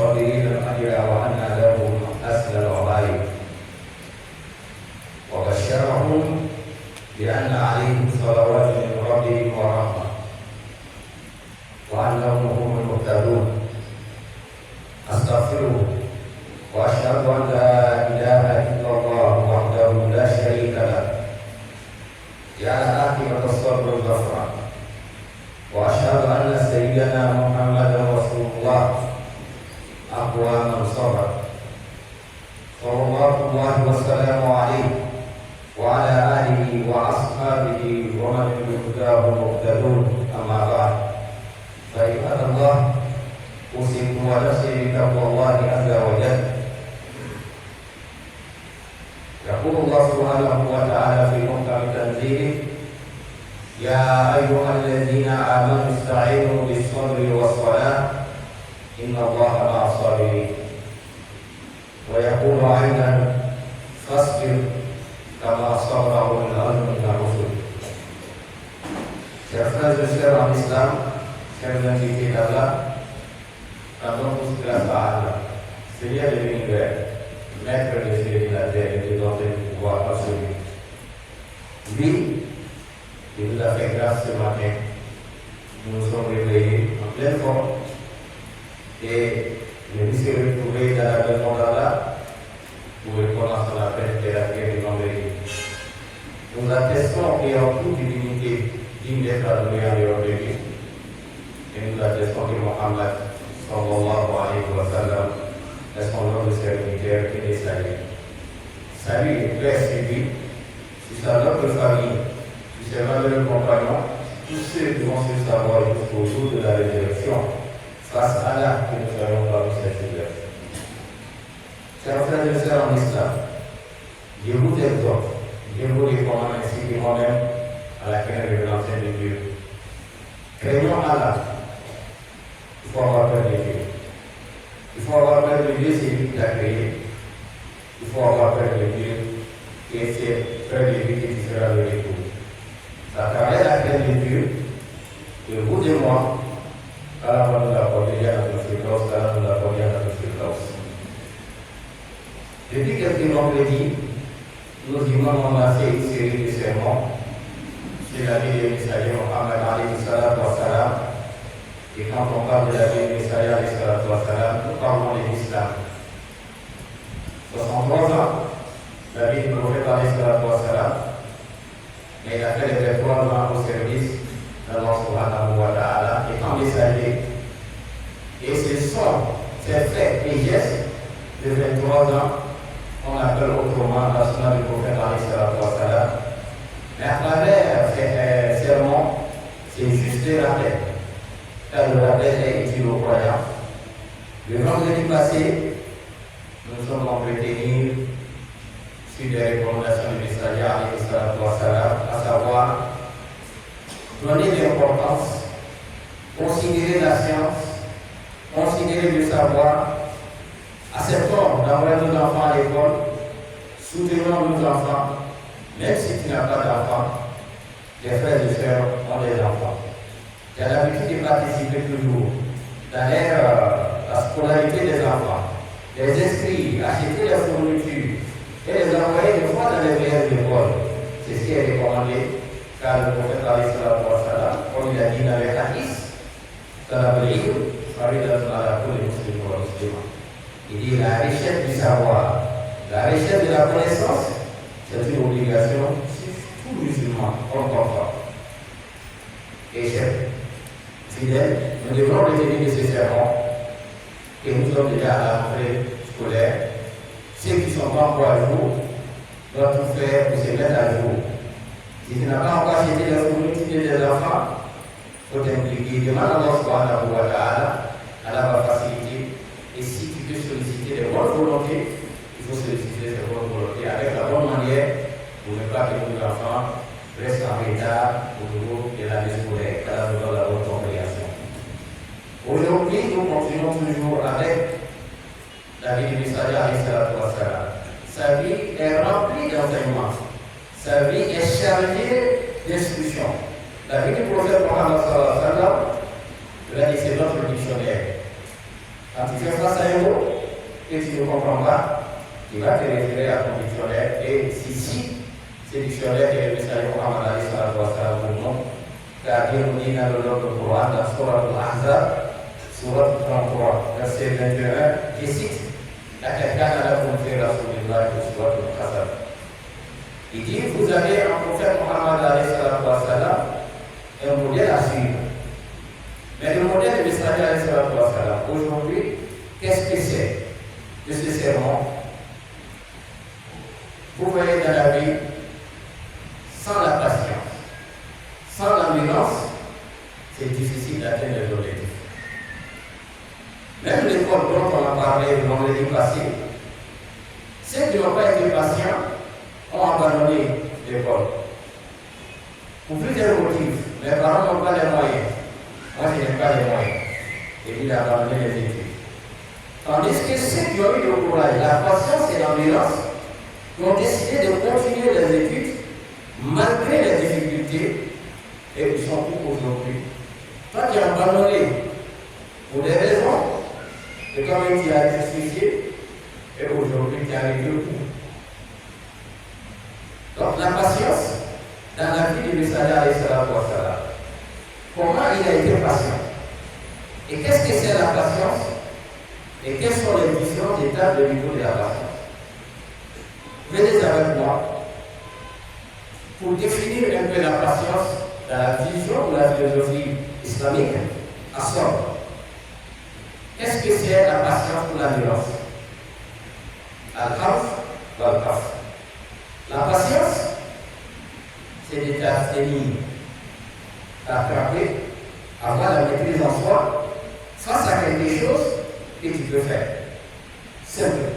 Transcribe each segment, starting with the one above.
الصابرين الأجر وأن لهم حسن العقائب وبشرهم بأن عليهم صلوات من ربهم ورحمة وأنهم هم المهتدون. أستغفره وأشهد أن لا إله إلا الله وحده لا شريك له جعل عاقبة الصبر الغفران. وأشهد أن سيدنا محمدا رسول الله أقوى من صبر صلوات الله وسلامه عليه وعلى آله وأصحابه ومن بهداه مهتدون. أما بعد فعباد الله أوصيكم ونفسي بتقوى الله عز وجل. يقول الله سبحانه وتعالى في محكم تنزيله: يا أيها الذين آمنوا استعينوا بالصبر والصلاة إن الله مع الصابرين. ويقول أيضا: فاصبر كما صبر أولو العزم من الرسل. Chers frères et sœurs en islam, chers invités d'Allah, rendons tous grâce à Allah, Seigneur de l'univers, Maître des cieux et de la terre et de notre pouvoir absolu. Lui, il nous a fait grâce ce matin. Nous nous sommes réveillés en pleine forme et nous nous sommes retrouvés dans la maison d'Allah pour répondre à son appel de la prière du vendredi. Nous attestons et en toute divinité digne d'être adoré en dehors de lui. Et nous attestons que Mohammed sallallahu alayhi wa sallam est son nom de serviteur et de salut. Salut et paix sur lui, sur sa noble famille, sur ses valeureux compagnons, tous ceux qui vont se savoir jusqu'au jour de la résurrection, face à Allah que nous soyons parmi ces fidèles. Chers frères et sœurs en islam, je vous exhorte, je vous recommande ainsi que moi-même à la crainte révélation de Dieu. Craignons Allah. Il faut avoir peur de Dieu. Il faut avoir peur de Dieu, c'est lui qui l'a créé. Il faut avoir peur de Dieu, et c'est peur de Dieu qui sera le retour. C'est à travers la crainte de Dieu que vous et moi, Allah va nous accorder à notre fréquence, Allah va nous accorder à notre fréquence. Depuis quelques vendredis, nous imams ont lancé une série de sermons sur la vie du messager Mohammed alayhi salatu wa salam. Et quand on parle de la vie du messager alayhi salatu wa salam, nous parlons de l'islam. 63 ans, la vie du prophète alayhi salatu wa salam, mais il a fait les 3 ans au service d'Allah subhanahu wa ta'ala et en messager. Et ce sont ces faits et gestes de 23 ans qu'on appelle autrement la sunna du prophète alayhi salatu wa salam. Mais à travers ces sermons, c'est juste des rappels. Car le rappel est utile aux croyants. Le vendredi passé, nous sommes entretenus sur des recommandations du messager alayhi salatu wa salam, à savoir donner de l'importance, considérer la science, considérer le savoir, acceptons d'avoir nos enfants à l'école, soutenons nos enfants, même si tu n'as pas d'enfants, tes frères et sœurs ont des enfants. Tu as l'habitude de participer toujours dans la scolarité des enfants, les inscrire, acheter les fournitures et les envoyer une fois dans les meilleures écoles. C'est ce qui est recommandé, car le prophète alayhi salatu wa salam, comme il a dit dans les hadiths, il dit la richesse du savoir, la richesse de la connaissance, c'est une obligation sur tout musulman, comme enfant. Et chers fidèles, nous devons retenir de ces sermons que nous sommes déjà à la rentrée scolaire. Ceux qui ne sont pas encore à jour doivent tout faire pour se mettre à jour. Si tu n'as pas encore acheté la fourniture des enfants, il faut t'impliquer. Demande à Allah subhanahu wa ta'ala, Allah va faciliter. Et si tu peux solliciter des bonnes volontés, il faut solliciter ces bonnes volontés avec la bonne manière pour ne pas que nos enfants restent en retard au niveau de l'année scolaire, car nous avons la bonne compréhension. Aujourd'hui, nous continuons toujours avec la vie du messager alayhi salatu wa salam. Sa vie est remplie d'enseignements. Sa vie est chargée d'instructions. La vie du prophète Mohammed sallallahu alayhi wa sallam, c'est notre dictionnaire. Quand tu fais face à un mot et tu ne comprends pas, tu vas te référer à ton dictionnaire. Et si c'est dictionnaire que le messager Mohammed alayhi salatu wa sallam pour nous, car Dieu nous dit dans le Coran, dans Surah Al-Ahzab, Surah 33, verset 21, je cite, il dit, vous avez un prophète Mohammed alayhi salatu wa sallam, un modèle à suivre. Mais le modèle du messager alayhi salatu wa sallam, aujourd'hui, qu'est-ce que c'est de ce sermon? Vous voyez dans la vie, sans la patience, sans l'ambulance, c'est difficile d'atteindre l'objectif. Même l'école dont on a parlé vendredi passé, ceux qui n'ont pas été patients ont abandonné l'école. Pour plusieurs motifs, mes parents n'ont pas les moyens. Moi, je n'ai pas les moyens. Et il a abandonné les études. Tandis que ceux qui ont eu le courage, la patience et l'ambulance, ont décidé de continuer les études malgré les difficultés et ils sont où aujourd'hui. Toi qui as abandonné pour des raisons et comme tu as justifié et aujourd'hui tu arrives au bout. Donc la patience dans la vie du messager alayhi salatu wa sallam. Comment il a été patient? Et qu'est-ce que c'est la patience? Et quelles sont les différentes étapes de niveau de la patience? Venez avec moi pour définir un peu la patience dans la vision de la philosophie islamique à Sabr. Qu'est-ce que c'est la patience pour la violence? Al-Khawf ou Al-Khaf. La patience, c'est de t'abstenir, t'attraper, avoir la maîtrise en soi face à quelque chose que tu peux faire. Simple.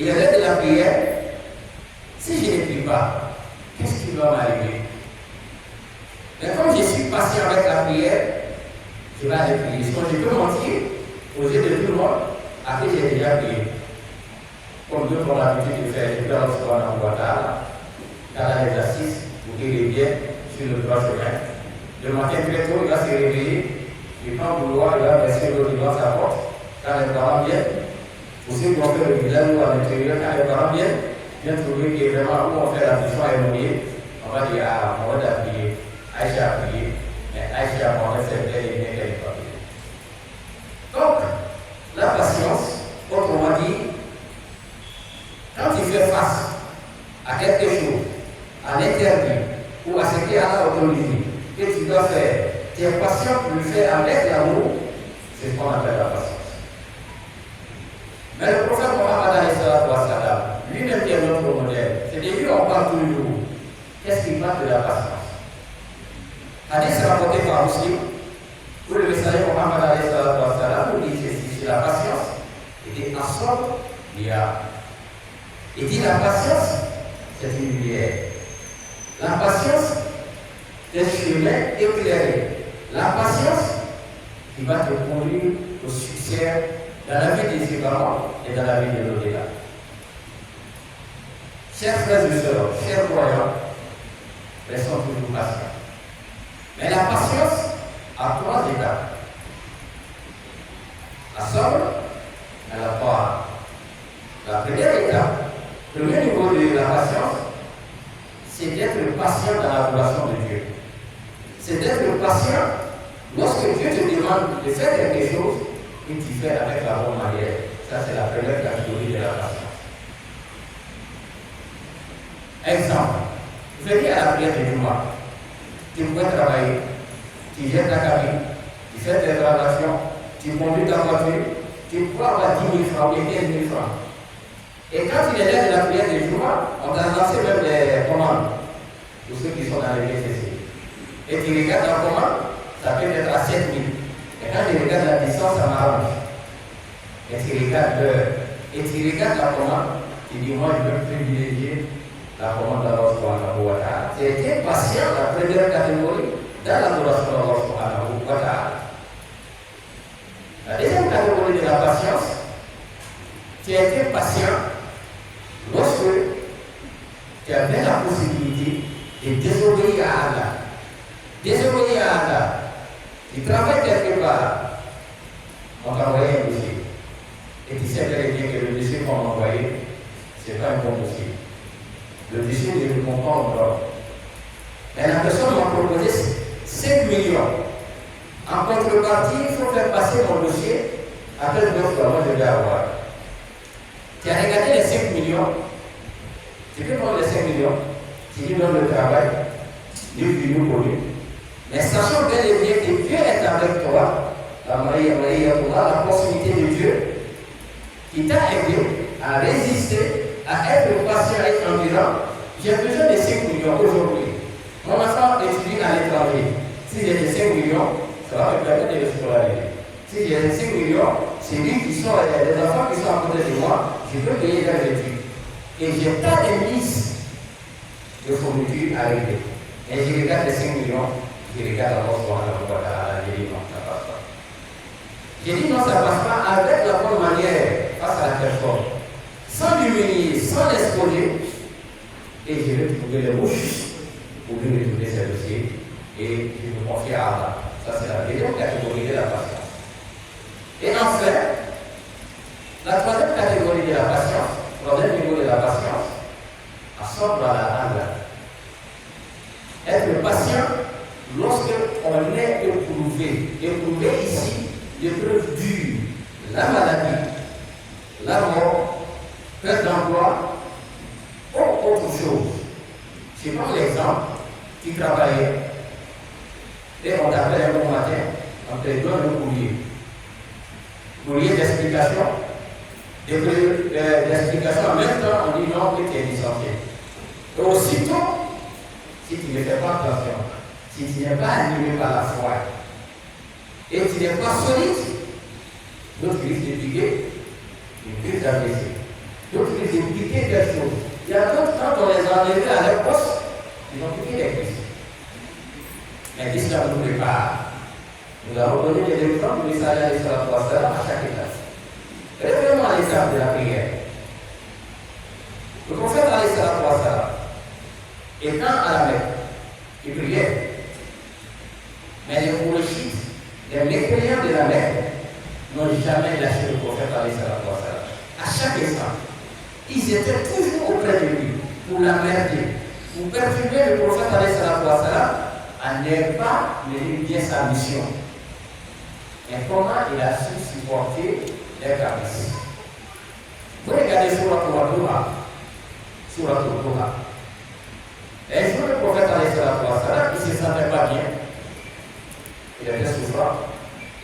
Il y avait de la prière. Si je ne prie pas, qu'est-ce qui va m'arriver? Mais comme je suis patient avec la prière, je vais aller prier. Sinon, je peux mentir aux yeux de tout le monde, après j'ai déjà prié. Comme d'autres ont l'habitude de faire, je peux alors souvent en Ouattara, dans l'exercice, pour qu'il est bien sur le droit chemin. Le matin très tôt, il va se réveiller, il prend le boulot, il va verser l'eau devant sa porte, quand les parents viennent. Pour ceux qui ont fait le village ou à l'intérieur, quand les parents viennent trouver que vraiment où on fait la mission à mouiller, on va dire ah, Mohamed a prié, Aïcha a prié, mais Aïcha a Mohamed c'est bel et bien qu'elle n'est pas priée. Donc, la patience, autrement dit, quand tu fais face à quelque chose, à l'interdit ou à ce qui est à la autorisé, que tu dois faire, tu es patient pour le faire avec l'amour, c'est ce qu'on appelle la patience. Mais le prophète Mohammed alayhi salatu wa sallam, lui-même qui est notre modèle, c'est de lui on parle toujours. Qu'est-ce qu'il parle de la patience? Hadith rapporté par Muslim, où le messager Mohammed alayhi salatu wa sallam nous dit ceci, c'est la patience, il dit ensemble, il dit la patience, c'est une lumière. La patience, c'est un chemin éclairé. La patience qui va te conduire au succès dans la vie des parents et dans la vie de l'au-delà. Chers frères et sœurs, chers croyants, restons toujours patients. Mais la patience a trois étapes. La Sabr, à la Ta'a. La première étape, le premier niveau de la patience, c'est d'être patient dans la relation de Dieu. C'est d'être patient lorsque Dieu te demande de faire quelque chose et tu fais avec la bonne manière. Ça, c'est la première catégorie de la patience. Exemple, venez à la prière de Juma. Tu peux travailler, tu jettes ta cabine, tu fais tes transactions, tu conduis ta voiture, tu peux avoir 10 000 francs ou 15 000 francs. Et quand tu es là de la prière de Juma, on t'a lancé même des commandes pour ceux qui sont dans les BCC. Et tu regardes la commande, ça peut être à 7 000. Et quand tu regardes la distance, ça m'arrange. Et tu regardes l'heure. Et tu regardes la commande, tu dis, moi, je veux privilégier la commande d'Allah subhanahu wa ta'ala. Tu es patient, la première catégorie, dans l'adoration d'Allah subhanahu wa ta'ala. La deuxième catégorie de la patience, tu as été patient lorsque tu avais la possibilité de désobéir à Allah. Désobéir à Allah. Tu travailles quelque part. On t'a envoyé un dossier. Et tu sais très bien que le dossier qu'on m'a envoyé, ce n'est pas un bon dossier. Le dossier ne le comprend pas encore. Mais la personne m'a proposé 5 millions. En contrepartie, il faut faire passer mon dossier à quel offre moi je vais avoir. Tu as regardé les 5 millions. Tu peux prendre les 5 millions. Tu lui donnes le travail. Dieu dit nous pour lui. Mais sachant bel et bien que Dieu est avec toi, la proximité de Dieu, qui t'a aidé à résister, à être patient et endurant, j'ai besoin de 5 millions aujourd'hui. Mon enfant étudie à l'étranger. Si j'ai des 5 millions, ça va me permettre de le scolariser. Si j'ai des 5 millions, c'est lui qui sont des enfants qui sont à côté de moi, je peux payer leurs études. Et j'ai pas de liste de fourniture à régler. Et je regarde les 5 millions, je regarde d'abord sur la je dis non, ça passe pas. Je dis non, ça passe pas avec la bonne manière face à la personne, sans l'humilier, sans l'exposer, et je vais trouver les mouches pour lui retourner ses dossiers et je me confie à Allah. Ça, c'est la deuxième catégorie de la patience. Et enfin, la troisième catégorie de la patience, troisième niveau de la patience, à sortir à la Allah. Être patient lorsqu'on est éprouvé. Éprouvé ici, l'épreuve dure, la maladie, la mort, perte d'emploi, ou autre chose. Je prends l'exemple, tu travaillais et on t'appelle un bon matin, on te donne le courrier. Courrier d'explication, d'explication en même temps, on dit non, que tu es licencié. Et aussitôt, si tu ne fais pas attention, si tu n'es pas animé par la foi et tu n'es pas solide, d'autres risquent de piquer une crise d'AVC. D'autres risquent de piquer quelque chose. Il y a d'autres, quand on les a enlevés à leur poste, ils ont piqué des crises. Mais l'islam nous prépare. Nous avons donné des exemples du Messiah à chaque étape. Revenons à l'étape de la prière. Le prophète étant à la Mecque, il priait. Mais les Kourachites, les mécréants de la Mecque, n'ont jamais lâché le prophète à chaque instant. Ils étaient toujours auprès de lui pour l'emmerder, pour perturber le prophète à ne pas mener bien sa mission. Et comment il a su supporter les caprices. Vous regardez sur la Torah. Un jour, le prophète il ne se sentait pas bien. Il avait souffrant.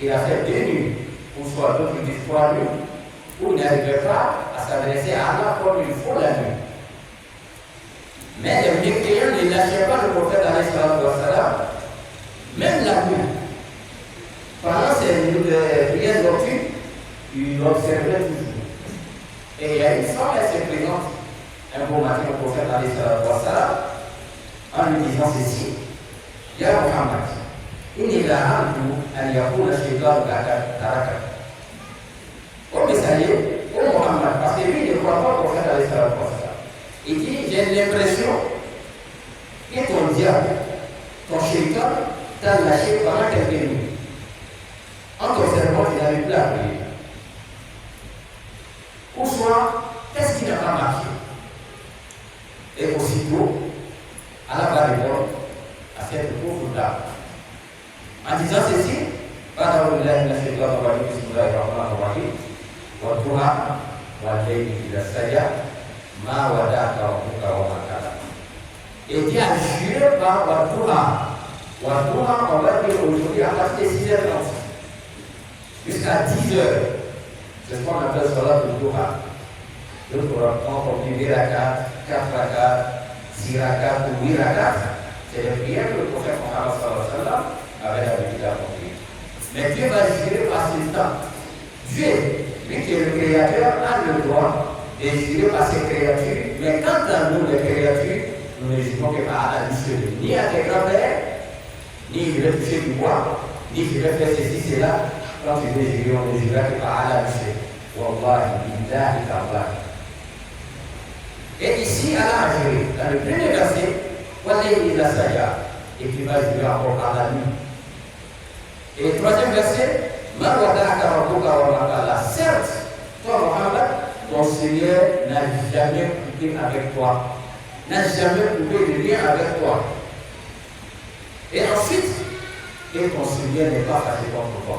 Il a fait 2 nuits, ou soit d'autres disent 3 nuits, où il n'arrivait pas à s'adresser à Allah comme il faut la nuit. Mais les mécréants ne lâchaient pas le prophète même la nuit. Pendant ces prières nocturnes, il observait toujours. Et il y a une femme qui se présente un beau matin au prophète en lui disant ceci: Ya Muhammad, inni la'amtu an yakuna shaytanu taraka. Oh messager, oh Muhammad, parce que lui ne croit pas au prophète il dit: j'ai l'impression que ton diable, ton shaytan, t'a lâché pendant quelques minutes. En t'observant, il n'avait plus à prier. Ou soit, qu'est-ce qui n'a pas marché? Et aussitôt, Allah va répondre à cette pauvre dame. En disant ceci, et Dieu a juré par Wadouha. Wadouha, on va dire aujourd'hui à partir de 6h30 jusqu'à 10h. C'est ce qu'on appelle Salat al-Duha. D'autres racontent comme 2 rakats, 4 rakats, 6 rakats ou 8 rakats. C'est les prières que le prophète Mohammed avait l'habitude d'accomplir. Mais Dieu va jurer par ce temps. Dieu, lui qui est le créateur, a le droit de jurer par ses créatures. Mais quant à nous, les créatures, nous ne jurons que par Allah ni à tes grands-pères, ni je vais toucher du bois, ni je vais faire ceci, cela. Quand tu veux jurer, on ne jurera que par Allah Wallahi, billahi, tallahi. Et ici, Allah a juré. Dans le premier verset, Wallahi ila saya. Et tu vas jurer encore par la nuit. Et le troisième verset, Certes, toi, Mohammed, ton Seigneur n'a jamais coupé avec toi, n'a jamais coupé de lien avec toi. Et ensuite, et ton Seigneur n'est pas fâché contre toi.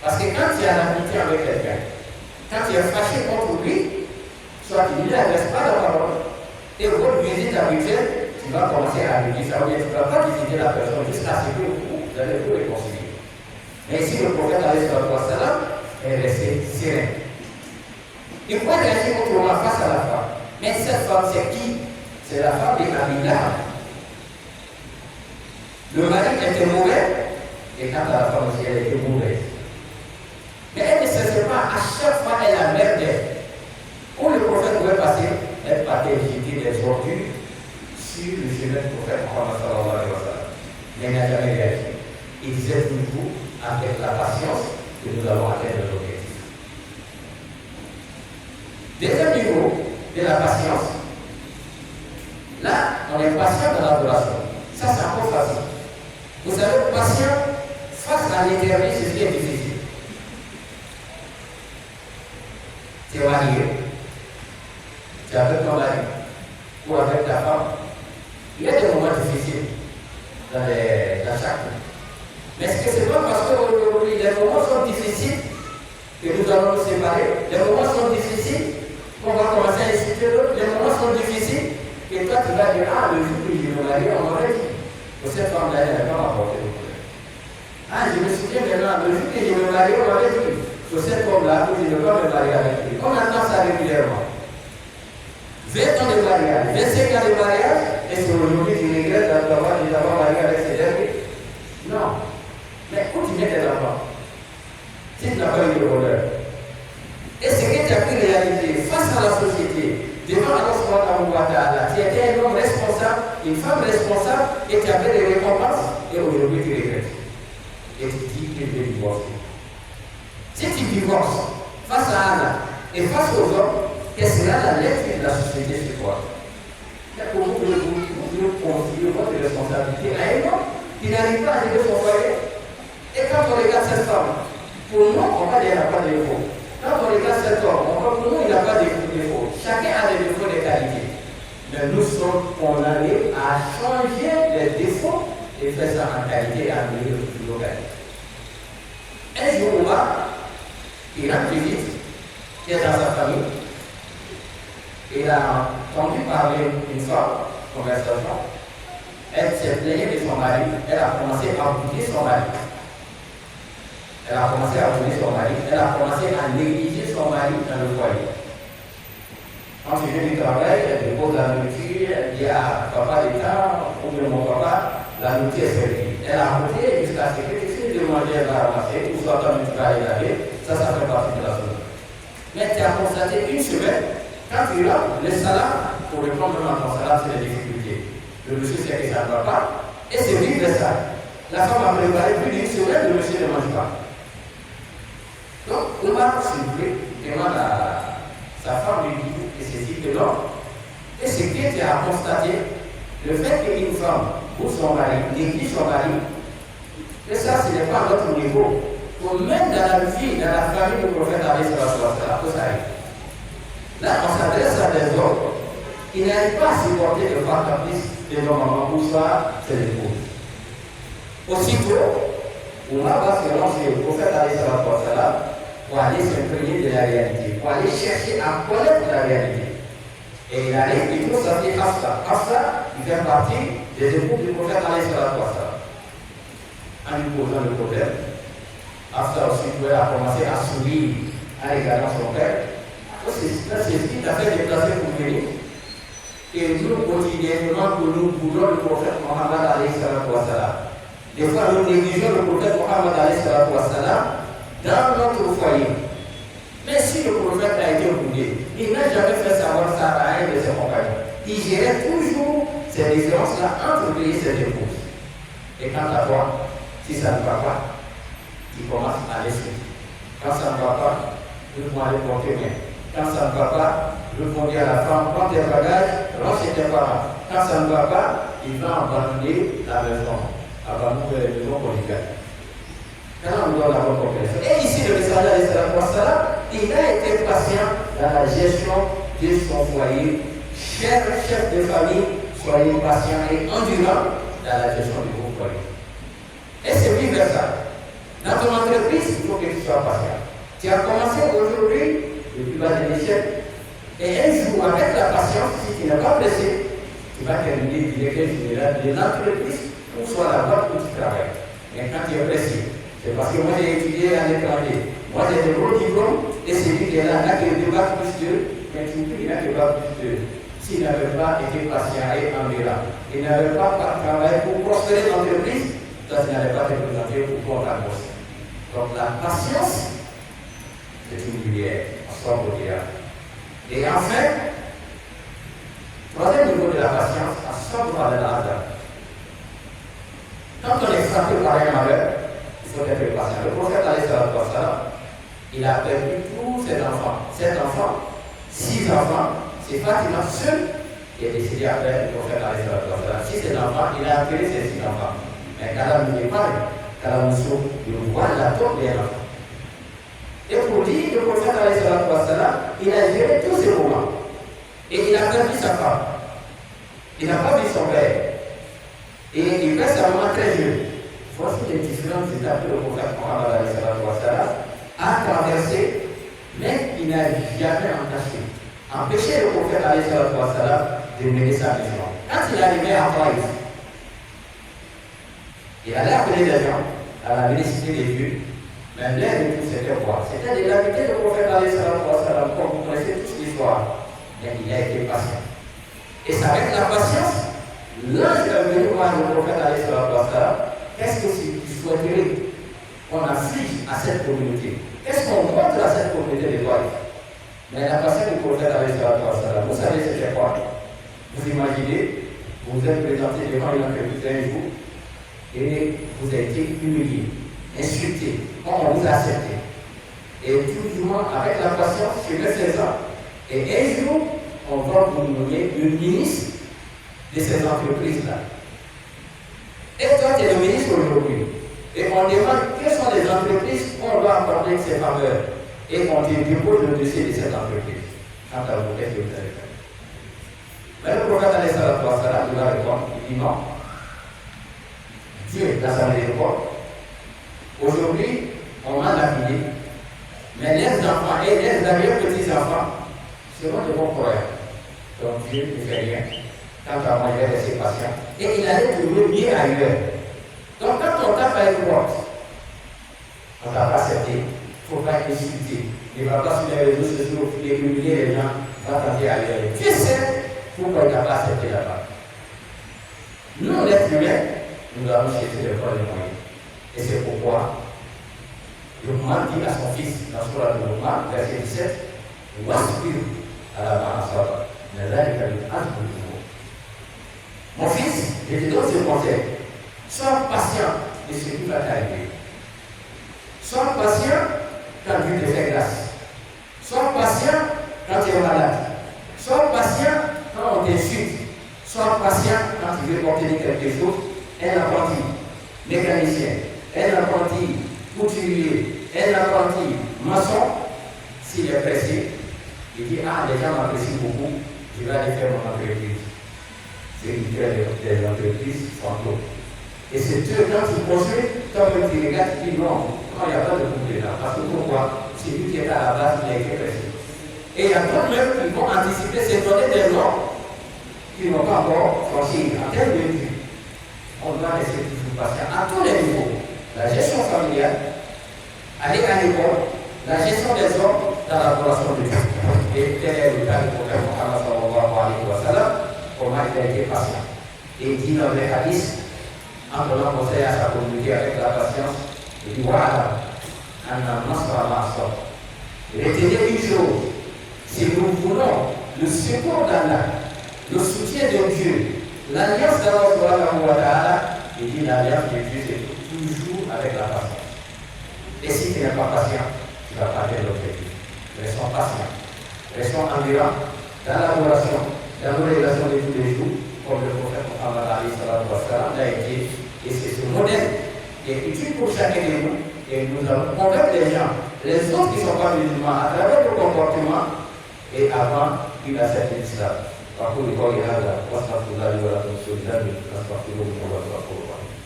Parce que quand tu as l'amitié avec quelqu'un, quand tu es fâché contre lui, soit tu ne laisses pas la parole, et votre visite habituelle, tu vas commencer à lui dire ça, ou bien tu ne vas pas visiter la personne jusqu'à ce que vous allez vous réconcilier. Mais ici, le prophète est resté serein. Il faut réagir autrement face à la femme. Mais cette femme, c'est qui? C'est la femme d'Abida. Le mari était mauvais, et quant à la femme aussi, elle était mauvaise. Mais elle ne cessait pas, à chaque fois, elle a merdé. Où le prophète pouvait passer, elle partait jeter des ordures sur le chemin du prophète Mohammed sallallahu alayhi wa sallam. Mais elle n'a jamais réagi. Il disait toujours, avec la patience, que nous allons atteindre l'objectif. Deuxième niveau de la patience, là, on est patient dans l'adoration. Ça, c'est encore facile. Vous savez, patient face à l'éternité, c'est ce qui est difficile. Tu es marié, tu es avec ton mari ou avec ta femme. Il y a des moments difficiles dans chaque couple. Mais est-ce que c'est pas parce que les moments sont difficiles que nous allons nous séparer? Les moments sont difficiles qu'on va commencer à insulter l'autre. Les moments sont difficiles et toi tu vas dire, ah, le jour où je me marie, on m'aurait dit que cette femme-là, elle n'a pas apporté le problème. Ah, je me souviens maintenant, le jour où je me marie, on m'avait dit que cette femme-là, je ne veux pas me marier avec lui. On entend ça régulièrement. 20 ans de mariage, 25 ans de mariage, et c'est aujourd'hui que je regrette d'avoir marié avec ces derniers. Non. Mais où tu mets tes enfants? Si tu n'as pas eu de bonheur. Et ce que tu as pu réaliser face à la société, devant Allah subhanahu wa ta'ala, tu étais un homme responsable, une femme responsable, et tu avais des récompenses, et aujourd'hui tu regrettes. Et tu dis que je vais divorcer. Si tu divorces face à Allah et face aux hommes, quelle sera la lettre de la société sur toi? Pour vous confier votre responsabilité à un homme qui n'arrive pas à gérer son foyer. Et quand on regarde cette femme, pour nous, on va dire qu'il n'y a pas de défaut. Quand on regarde cet homme, pour nous, il n'y a pas de défaut. Chacun a des défauts, des qualités. Mais nous sommes condamnés à changer les défauts et faire ça en qualité et améliorer nos qualités. Un jour, il rentre visite, qui est dans sa famille. Il a entendu parler d'une femme, conversation. Elle s'est plaignée de son mari, elle a commencé à bouder son mari. Elle a commencé à bouder son mari, elle a commencé à négliger son mari dans le foyer. Quand il vient du travail, elle dépose la nourriture, elle dit à papa d'état, ou bien mon papa, la nourriture est servie. Elle a monté jusqu'à ce que si de manger, elle va ramasser, ou soit quand tu vas y laver, ça fait partie de la semaine. Mais tu as constaté une semaine, quand tu es là, le salam, pour répondre à ton salam, c'est les difficultés. Le monsieur sait que ça ne va pas, et c'est vivre ça. La femme a préparé plus d'une semaine, le monsieur ne mange pas. Donc, Omar, s'il vous plaît, demande à sa femme lui dit que c'est dit que non. Et ce que tu as constaté, le fait qu'une femme ou son mari néglige son mari, et ça, ce n'est pas à notre niveau. Même dans la vie, dans la famille du prophète, ça arrive. Là, on s'adresse à des hommes qui n'arrivent pas à supporter le voir caprice de nos mamans ou soit ses épouses. Aussitôt, on va se lancer au prophète pour aller s'imprégner de la réalité, pour aller chercher à connaître la réalité. Et il arrive, il trouve sa fille Hafsa. Hafsa, il fait partie des épouses du prophète en lui posant le problème. Hafsa aussi a commencé à sourire en regardant son père. C'est ce qui t'a fait déplacer pour venir. Et nous, quotidiennement, que nous voulons le prophète Mohammed alayhi salatu wa salam. Des fois, nous négligeons le prophète Mohammed alayhi salatu wa salam dans notre foyer. Mais si le prophète a été boudé, il n'a jamais fait savoir ça à un de ses compagnons. Il gérait toujours ces différences-là entre lui et ses épouses. Et quant à toi, si ça ne va pas, tu commences à laisser. Quand ça ne va pas, nous pouvons aller porter main. Quand ça ne va pas, nous pouvons dire à la femme, prends tes bagages, range chez tes parents. Quand ça ne va pas, il va abandonner la maison, abandonner les maisons conjugales. Quand on doit la bonne compréhension. Et ici, le messager, il a été patient dans la gestion de son foyer. Chers chefs de famille, soyez patients et endurants dans la gestion de vos foyers. Et c'est vice-versa. Dans ton entreprise, il faut que tu sois patient. Tu as commencé aujourd'hui, depuis bas de l'échelle, et un jour, avec la patience, si tu n'es pas pressé, tu vas terminer de l'entreprise ou soit la boîte où tu travailles. Mais quand tu es pressé, c'est parce que moi j'ai étudié à l'étranger. Moi j'ai des gros diplômes et c'est lui qui est là, qui a des bacs plus de, mais tu peux, il a des bacs plus de. S'il n'avait pas été patient et endurant, il n'avait pas travaillé pour prospérer l'entreprise, toi tu n'allais pas te présenter pour prendre la bourse. Donc la patience, c'est une lumière, on sort au diable. Et enfin, troisième niveau de la patience, on sort par le hasard. Quand on est frappé par un malheur, il faut être patient. Le prophète il a perdu tous ses enfants. 7 enfants, 6 enfants, c'est Fatima seul qui est décédé après le prophète. Si ses enfants, il a appelé ses 6 enfants. Mais Kalam n'est pas Kalamoussou, il voit la tombe des enfants. Et pour dire, le prophète, il a géré tous ces moments. Et il a perdu sa femme. Il n'a pas vu son père. Et il perd sa maman très jeune. Voici les différentes étapes que le prophète Mohammed a traversées, mais il n'a jamais empêché le prophète de mener sa mission. Quand il arrivait à Taïf, il allait appeler les gens à la bénédiction des dieux. Mais l'air de tout c'était quoi? C'était de l'habitude du prophète comme vous connaissez tous l'histoire. Mais il a été patient. Et c'est avec la patience, l'ange est venu voir le prophète qu'est-ce que tu souhaiterais qu'on afflige à cette communauté? Qu'est-ce qu'on montre à cette communauté de toi? Mais la patience du prophète vous savez c'était quoi? Vous imaginez, vous êtes présenté devant une entreprise un jour et vous avez été humilié, insulté, on vous a accepté. Et toujours avec la patience, je vais 16 ans. Et un jour, on va vous nommer le ministre de ces entreprises-là. Et toi, tu es le ministre aujourd'hui. Et on demande quelles sont les entreprises qu'on doit accorder ces faveurs. Et on te dépose le dossier de cette entreprise. Quant à vous, qu'est-ce que vous allez faire? Mais le prophète il va répondre, il dit non. Dieu, l'Assemblée de God. Aujourd'hui, on m'a lapidé. Mais les enfants et les arrière-petits-enfants seront de bons croyants. Donc Dieu ne fait rien. Quant à moi, il est resté patient. Et il allait trouver mieux ailleurs. Donc quand on tape à une porte, on ne t'a pas accepté. Il ne faut pas insulter. Il ne va pas sur les réseaux sociaux, humilier les gens, va tenter ailleurs. Tu sais pourquoi il ne t'a pas accepté là-bas. Nous, l'être humain, nous avons cherché de faire les moyens. Et c'est pourquoi Luqman dit à son fils, dans le Surah de Luqman, verset 17, Wasbir à la ma'asaba, mon fils, je te donne ce conseil. Sois patient de ce qui va t'arriver. Sois patient quand Dieu te fait grâce. Sois patient quand tu es malade. Sois patient quand on t'insulte. Sois patient quand tu veux obtenir quelque chose. Un apprenti mécanicien, un apprenti couturier, un apprenti maçon, s'il est pressé, il dit ah, les gens m'apprécient beaucoup, je vais aller faire mon entreprise. C'est une des entreprises fantômes. Et c'est eux, quand ils construisent, toi-même tu regardes, tu dis non, il n'y a pas de problème là. Parce que pourquoi? C'est lui qui est à la base, il a été pressé. Et il y a d'autres même qui vont anticiper, c'est donner des noms qui n'ont pas encore franchi en termes de vie. On doit rester toujours patient à tous les niveaux. La gestion familiale, aller à l'école, la gestion des hommes dans la relation de Dieu. Et tel est le cas du prophète Mohammed sallallahu alayhi wa sallam, comment il a été patient. Et il dit dans les hadiths, en donnant conseil à sa communauté avec la patience, il dit voilà, retenez une chose, si nous voulons le secours d'Allah, le soutien de Dieu, l'alliance d'Allah, il dit l'alliance de Dieu c'est toujours avec la patience. Et si tu n'es pas patient, tu ne vas pas atteindre l'objectif. Restons patients, restons endurants dans la relation, dans nos relations de tous les jours, comme le prophète Mohammed l'a été, et c'est ce modèle qui est utile pour chacun de nous et nous allons convaincre les gens, les autres qui ne sont pas musulmans, à travers le comportement et avant qu'il accepte l'islam. أقول قولي هذا وأستغفر الله لي ولكم سبحانه وأستغفره